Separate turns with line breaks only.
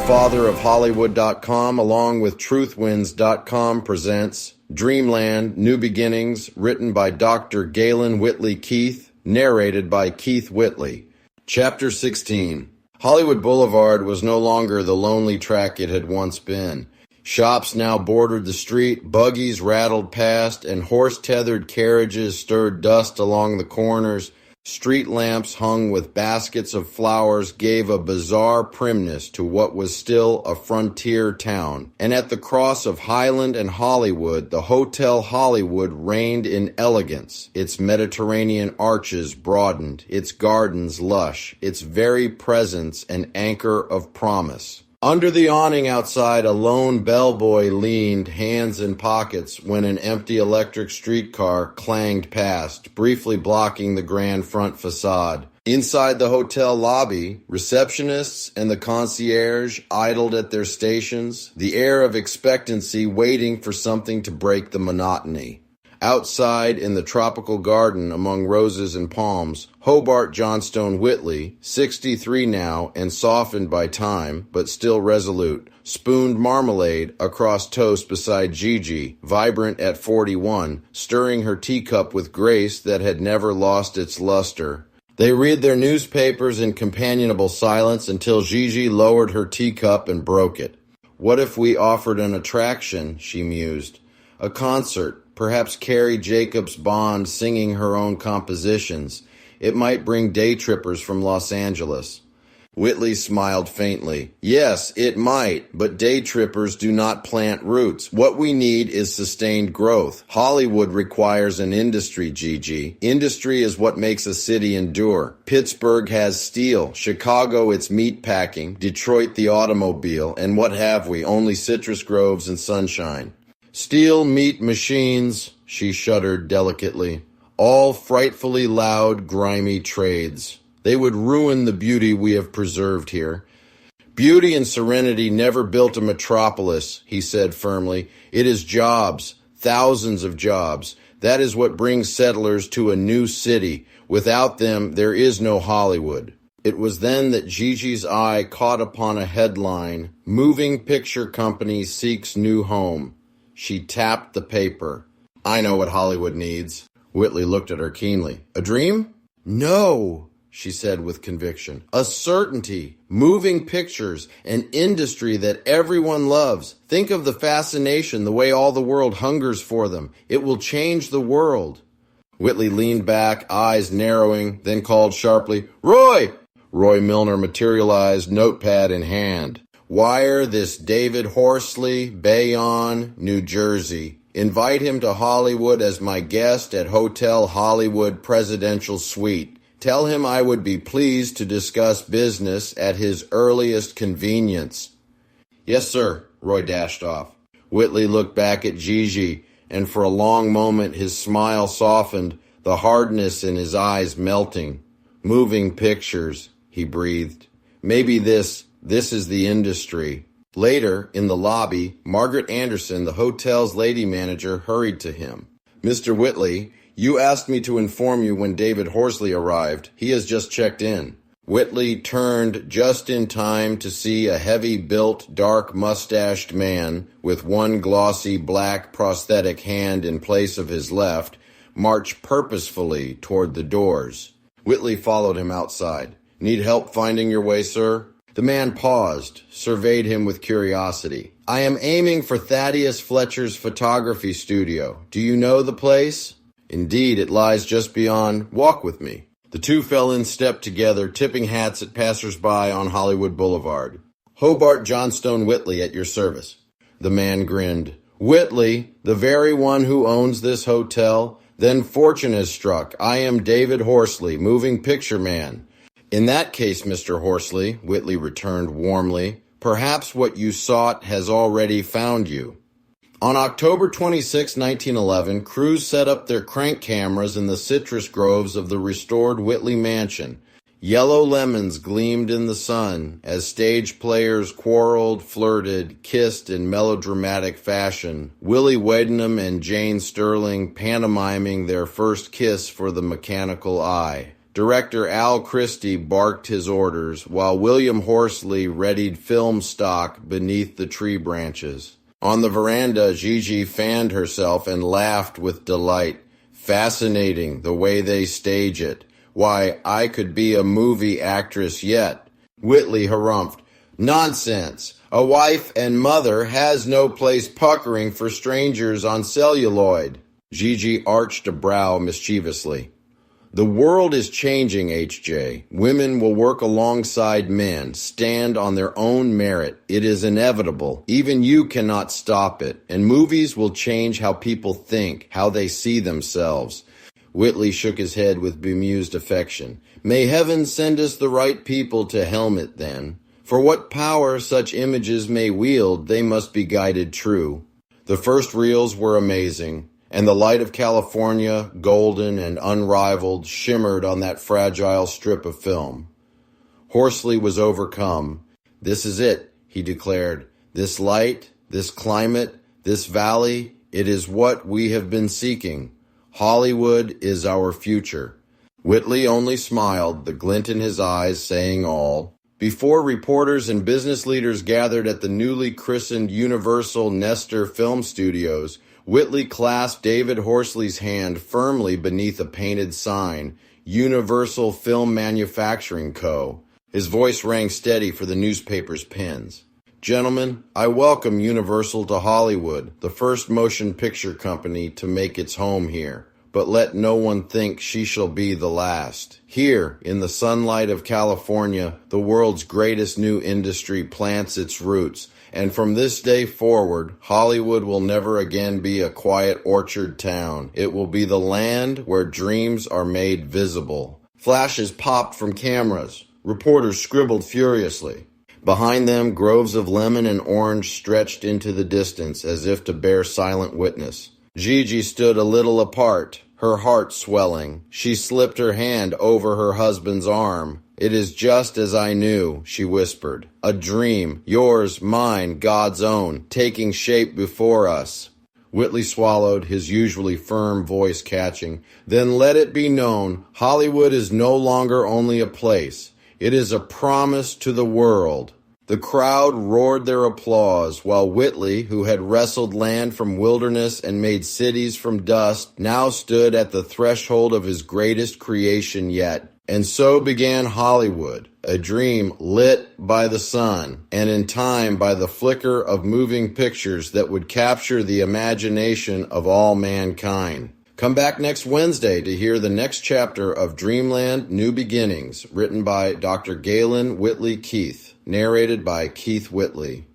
father of Hollywood.com, along with Truthwins.com, presents Dreamland, New Beginnings, written by Dr. Galen Whitley Keith, narrated by Keith Whitley. Chapter 16. Hollywood Boulevard was no longer the lonely track it had once been. Shops now bordered the street, buggies rattled past, and horse-tethered carriages stirred dust along the corners. Street lamps hung with baskets of flowers gave a bizarre primness to what was still a frontier town. And at the cross of Highland and Hollywood, the Hotel Hollywood reigned in elegance. Its Mediterranean arches broadened, its gardens lush, its very presence an anchor of promise. Under the awning outside, a lone bellboy leaned, hands in pockets, when an empty electric streetcar clanged past, briefly blocking the grand front facade. Inside the hotel lobby, receptionists and the concierge idled at their stations, the air of expectancy waiting for something to break the monotony. Outside, in the tropical garden among roses and palms, Hobart Johnstone Whitley, 63 now and softened by time, but still resolute, spooned marmalade across toast beside Gigi, vibrant at 41, stirring her teacup with grace that had never lost its luster. They read their newspapers in companionable silence until Gigi lowered her teacup and broke it. What if we offered an attraction, she mused. A concert. Perhaps Carrie Jacobs Bond singing her own compositions. It might bring day trippers from Los Angeles. Whitley smiled faintly. Yes, it might, but day trippers do not plant roots. What we need is sustained growth. Hollywood requires an industry, Gigi. Industry is what makes a city endure. Pittsburgh has steel, Chicago its meat packing, Detroit the automobile, and what have we? Only citrus groves and sunshine. Steel meat machines, she shuddered delicately. All frightfully loud, grimy trades. They would ruin the beauty we have preserved here. Beauty and serenity never built a metropolis, he said firmly. It is jobs, thousands of jobs. That is what brings settlers to a new city. Without them, there is no Hollywood. It was then that Gigi's eye caught upon a headline, Moving Picture Company Seeks New Home. She tapped the paper. I know what Hollywood needs. Whitley looked at her keenly. A dream? No, she said with conviction. A certainty. Moving pictures. An industry that everyone loves. Think of the fascination, the way all the world hungers for them. It will change the world. Whitley leaned back, eyes narrowing, then called sharply, Roy! Roy Milner materialized, notepad in hand. Wire this David Horsley, Bayonne, New Jersey. Invite him to Hollywood as my guest at Hotel Hollywood Presidential Suite. Tell him I would be pleased to discuss business at his earliest convenience. Yes, sir, Roy dashed off. Whitley looked back at Gigi, and for a long moment his smile softened, the hardness in his eyes melting. Moving pictures, he breathed. Maybe this is the industry. Later, in the lobby, Margaret Anderson, the hotel's lady manager, hurried to him. Mr. Whitley, you asked me to inform you when David Horsley arrived. He has just checked in. Whitley turned just in time to see a heavy-built, dark-mustached man with one glossy black prosthetic hand in place of his left march purposefully toward the doors. Whitley followed him outside. Need help finding your way, sir? The man paused, surveyed him with curiosity. I am aiming for Thaddeus Fletcher's photography studio. Do you know the place? Indeed, it lies just beyond. Walk with me. The two fell in step together, tipping hats at passers-by on Hollywood Boulevard. Hobart Johnstone Whitley at your service. The man grinned. Whitley, the very one who owns this hotel? Then fortune has struck. I am David Horsley, moving picture man. In that case, Mr. Horsley, Whitley returned warmly, perhaps what you sought has already found you. On October 26, 1911, crews set up their crank cameras in the citrus groves of the restored Whitley mansion. Yellow lemons gleamed in the sun as stage players quarreled, flirted, kissed in melodramatic fashion, Willie Wadenham and Jane Sterling pantomiming their first kiss for the mechanical eye. Director Al Christie barked his orders, while William Horsley readied film stock beneath the tree branches. On the veranda, Gigi fanned herself and laughed with delight. Fascinating, the way they stage it. Why, I could be a movie actress yet. Whitley harumphed. Nonsense. A wife and mother has no place puckering for strangers on celluloid. Gigi arched a brow mischievously. The world is changing, H.J. Women will work alongside men, stand on their own merit. It is inevitable. Even you cannot stop it. And movies will change how people think, how they see themselves. Whitley shook his head with bemused affection. May heaven send us the right people to helm it then. For what power such images may wield, they must be guided true. The first reels were amazing. And the light of California, golden and unrivaled, shimmered on that fragile strip of film. Horsley was overcome. This is it, he declared. This light, this climate, this valley, it is what we have been seeking. Hollywood is our future. Whitley only smiled, the glint in his eyes saying all. Before reporters and business leaders gathered at the newly christened Universal Nestor Film Studios, Whitley clasped David Horsley's hand firmly beneath a painted sign, Universal Film Manufacturing Co. His voice rang steady for the newspaper's pens. Gentlemen, I welcome Universal to Hollywood, the first motion picture company to make its home here. But let no one think she shall be the last. Here, in the sunlight of California, the world's greatest new industry plants its roots. And from this day forward, Hollywood will never again be a quiet orchard town. It will be the land where dreams are made visible. Flashes popped from cameras. Reporters scribbled furiously. Behind them, groves of lemon and orange stretched into the distance as if to bear silent witness. Gigi stood a little apart, her heart swelling. She slipped her hand over her husband's arm. It is just as I knew, she whispered. A dream, yours, mine, God's own, taking shape before us. Whitley swallowed, his usually firm voice catching. Then let it be known, Hollywood is no longer only a place. It is a promise to the world. The crowd roared their applause, while Whitley, who had wrestled land from wilderness and made cities from dust, now stood at the threshold of his greatest creation yet. And so began Hollywood, a dream lit by the sun, and in time by the flicker of moving pictures that would capture the imagination of all mankind. Come back next Wednesday to hear the next chapter of Dreamland, New Beginnings, written by Dr. Galen Whitley Keith, narrated by Keith Whitley.